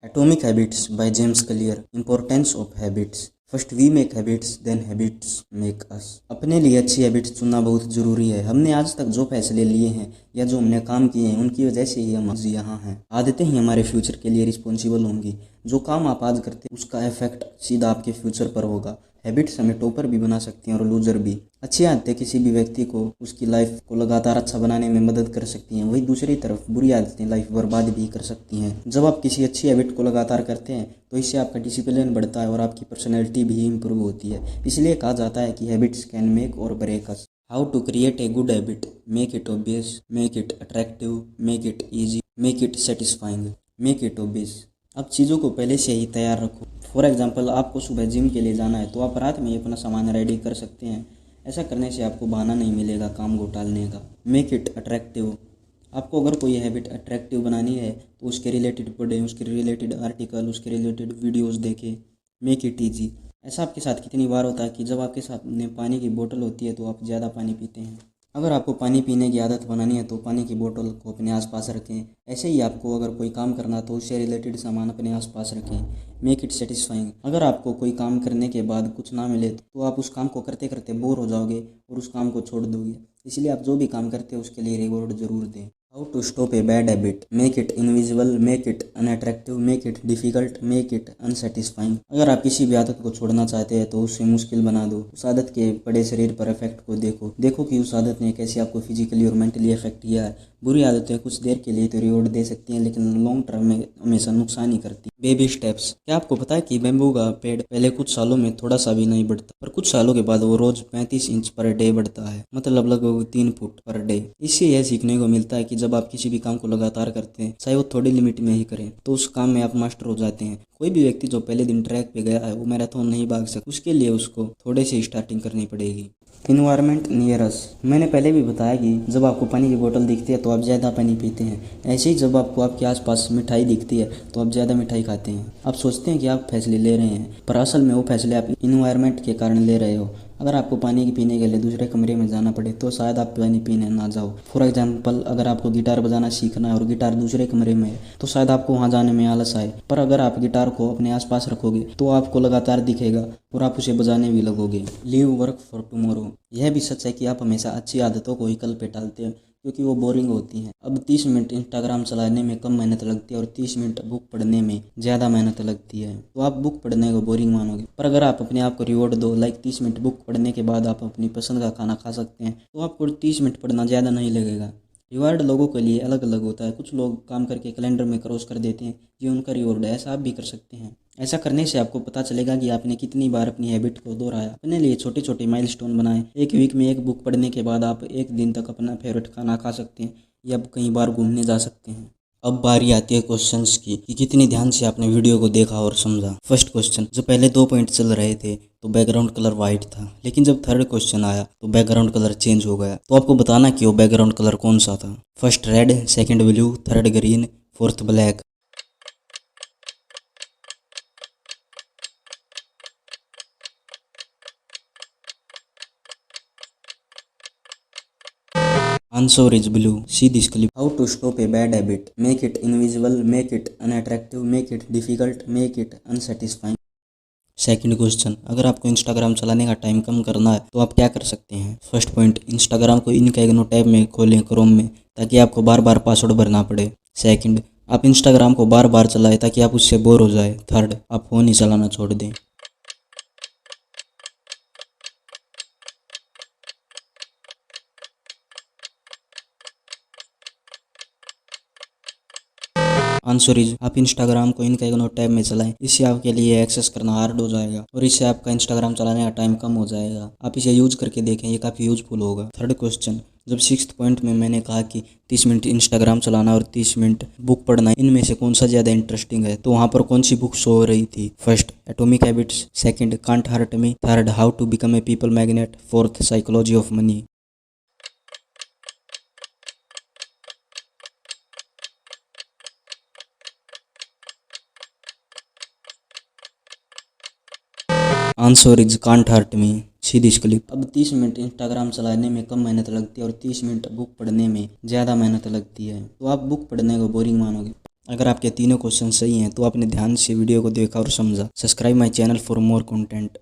Atomic Habits by James Clear. Importance of habits. First we make habits then habits make us. अपने लिए अच्छी habits चुनना बहुत ज़रूरी है। हमने आज तक जो फैसले लिए हैं या जो हमने काम किए हैं उनकी वजह से ही हम आज यहाँ हैं। आदतें ही हमारे फ्यूचर के लिए रिस्पॉन्सिबल होंगी। जो काम आप आज करते हैं उसका इफेक्ट सीधा आपके फ्यूचर पर होगा। हैबिट्स हमें टॉपर भी बना सकती हैं और लूजर भी। अच्छी आदतें किसी भी व्यक्ति को उसकी लाइफ को लगातार अच्छा बनाने में मदद कर सकती हैं, वहीं दूसरी तरफ बुरी आदतें लाइफ बर्बाद भी कर सकती हैं। जब आप किसी अच्छी हैबिट को लगातार करते हैं तो इससे आपका डिसिप्लिन बढ़ता है और आपकी पर्सनैलिटी भी इम्प्रूव होती है। इसलिए कहा जाता है कि हैबिट्स कैन मेक और break us. How to create a good habit? Make it obvious, make it attractive, make it easy, make it satisfying, make it obvious. अब चीज़ों को पहले से ही तैयार रखो। फॉर एग्जांपल, आपको सुबह जिम के लिए जाना है तो आप रात में ही अपना सामान रेडी कर सकते हैं। ऐसा करने से आपको बहाना नहीं मिलेगा काम को टालने का। Make it attractive. आपको अगर कोई हैबिट अट्रैक्टिव बनानी है तो उसके रिलेटेड पढ़ें, उसके रिलेटेड आर्टिकल, उसके रिलेटेड वीडियोज़ देखें। Make it easy. ऐसा आपके साथ कितनी बार होता है कि जब आपके साथ में पानी की बोतल होती है तो आप ज़्यादा पानी पीते हैं। अगर आपको पानी पीने की आदत बनानी है तो पानी की बोतल को अपने आसपास रखें। ऐसे ही आपको अगर कोई काम करना तो उससे रिलेटेड सामान अपने आसपास रखें। Make it satisfying. अगर आपको कोई काम करने के बाद कुछ ना मिले तो आप उस काम को करते करते बोर हो जाओगे और उस काम को छोड़ दोगे। इसलिए आप जो भी काम करते हैं उसके लिए रिवॉर्ड ज़रूर दें। How to stop a bad habit? Make it invisible, make it unattractive, make it difficult, make it unsatisfying. अगर आप किसी भी आदत को छोड़ना चाहते हैं तो उसे मुश्किल बना दो। उस आदत के बड़े शरीर पर इफेक्ट को देखो कि उस आदत ने कैसे आपको फिजिकली और मेंटली इफेक्ट किया है। बुरी आदतें कुछ देर के लिए तो रिवॉर्ड दे सकती हैं लेकिन लॉन्ग टर्म में हमेशा नुकसान ही करती हैं। Baby steps. क्या आपको पता है कि बैम्बू का पेड़ पहले कुछ सालों में थोड़ा सा भी नहीं बढ़ता, पर कुछ सालों के बाद वो रोज 35 इंच पर डे बढ़ता है, मतलब लगभग 3 फुट पर डे। इससे यह सीखने को मिलता है कि जब आप किसी भी काम को लगातार करते हैं, चाहे वो थोड़ी लिमिट में ही करें, तो उस काम में आप मास्टर हो जाते हैं। कोई भी व्यक्ति जो पहले दिन ट्रैक पे गया है वो मैराथन नहीं भाग सकता। उसके लिए उसको थोड़े से स्टार्टिंग करनी पड़ेगी। Environment near us. मैंने पहले भी बताया कि जब आपको पानी की बोतल दिखती है तो आप ज़्यादा पानी पीते हैं। ऐसे ही जब आपको आपके आसपास मिठाई दिखती है तो आप ज़्यादा मिठाई खाते हैं। आप सोचते हैं कि आप फैसले ले रहे हैं, पर असल में वो फैसले आप इन्वायरमेंट के कारण ले रहे हो। अगर आपको पानी पीने के लिए दूसरे कमरे में जाना पड़े तो शायद आप पानी पीने ना जाओ। फॉर एग्जांपल, अगर आपको गिटार बजाना सीखना है और गिटार दूसरे कमरे में है तो शायद आपको वहाँ जाने में आलस आए, पर अगर आप गिटार को अपने आसपास रखोगे तो आपको लगातार दिखेगा और आप उसे बजाने भी लगोगे। Leave work for tomorrow. यह भी सच है कि आप हमेशा अच्छी आदतों को ही कल पे टालते हैं क्योंकि वो बोरिंग होती हैं। अब 30 मिनट इंस्टाग्राम चलाने में कम मेहनत लगती है और 30 मिनट बुक पढ़ने में ज़्यादा मेहनत लगती है, तो आप बुक पढ़ने को बोरिंग मानोगे। पर अगर आप अपने आप को रिवॉर्ड दो, लाइक 30 मिनट बुक पढ़ने के बाद आप अपनी पसंद का खाना खा सकते हैं, तो आपको 30 मिनट पढ़ना ज़्यादा नहीं लगेगा। रिवार्ड लोगों के लिए अलग अलग होता है। कुछ लोग काम करके कैलेंडर में क्रॉस कर देते हैं, ये उनका रिवॉर्ड है। ऐसा आप भी कर सकते हैं। ऐसा करने से आपको पता चलेगा कि आपने कितनी बार अपनी हैबिट को दोहराया। अपने लिए छोटे छोटे माइलस्टोन बनाएं। एक वीक में एक बुक पढ़ने के बाद आप एक दिन तक अपना फेवरेट खाना खा सकते हैं या कहीं बार घूमने जा सकते हैं। अब बारी आती है क्वेश्चंस की कि कितनी ध्यान से आपने वीडियो को देखा और समझा। फर्स्ट क्वेश्चन, जो पहले 2 पॉइंट चल रहे थे तो बैकग्राउंड कलर वाइट था, लेकिन जब थर्ड क्वेश्चन आया तो बैकग्राउंड कलर चेंज हो गया। तो आपको बताना कि वो बैकग्राउंड कलर कौन सा था। First red, second blue, third green, fourth black. Answer is blue. See this clip. How to stop a bad habit? Make it invisible, make it unattractive, make it difficult, make it unsatisfying. Second question, अगर आपको Instagram चलाने का time कम करना है तो आप क्या कर सकते हैं। फर्स्ट पॉइंट, इंस्टाग्राम को इनकॉग्निटो टैब में खोलें क्रोम में, ताकि आपको बार बार पासवर्ड भरना पड़े। सेकंड, आप इंस्टाग्राम को बार बार चलाएं ताकि आप उससे बोर हो जाए। थर्ड, आप फ़ोन ही चलाना छोड़ दें। आंसर इज, आप इंस्टाग्राम को इनकॉग्निटो टैब में चलाएं। इससे आपके लिए एक्सेस करना हार्ड हो जाएगा और इससे आपका इंस्टाग्राम चलाने का टाइम कम हो जाएगा। आप इसे यूज करके देखें, ये काफ़ी यूजफुल होगा। थर्ड क्वेश्चन, जब 6th पॉइंट में मैंने कहा कि 30 मिनट इंस्टाग्राम चलाना और 30 मिनट बुक पढ़ना, इनमें से कौन सा ज़्यादा इंटरेस्टिंग है, तो वहाँ पर कौन सी बुक शो हो रही थी। First, atomic habits. Second, can't hurt me. Third, how to become a people magnet. Fourth, psychology of money. Answer is can't hurt me. See this clip. अब 30 मिनट इंस्टाग्राम चलाने में कम मेहनत लगती है और 30 मिनट बुक पढ़ने में ज़्यादा मेहनत लगती है, तो आप बुक पढ़ने को बोरिंग मानोगे। अगर आपके तीनों क्वेश्चन सही हैं तो आपने ध्यान से वीडियो को देखा और समझा। Subscribe my channel for more content.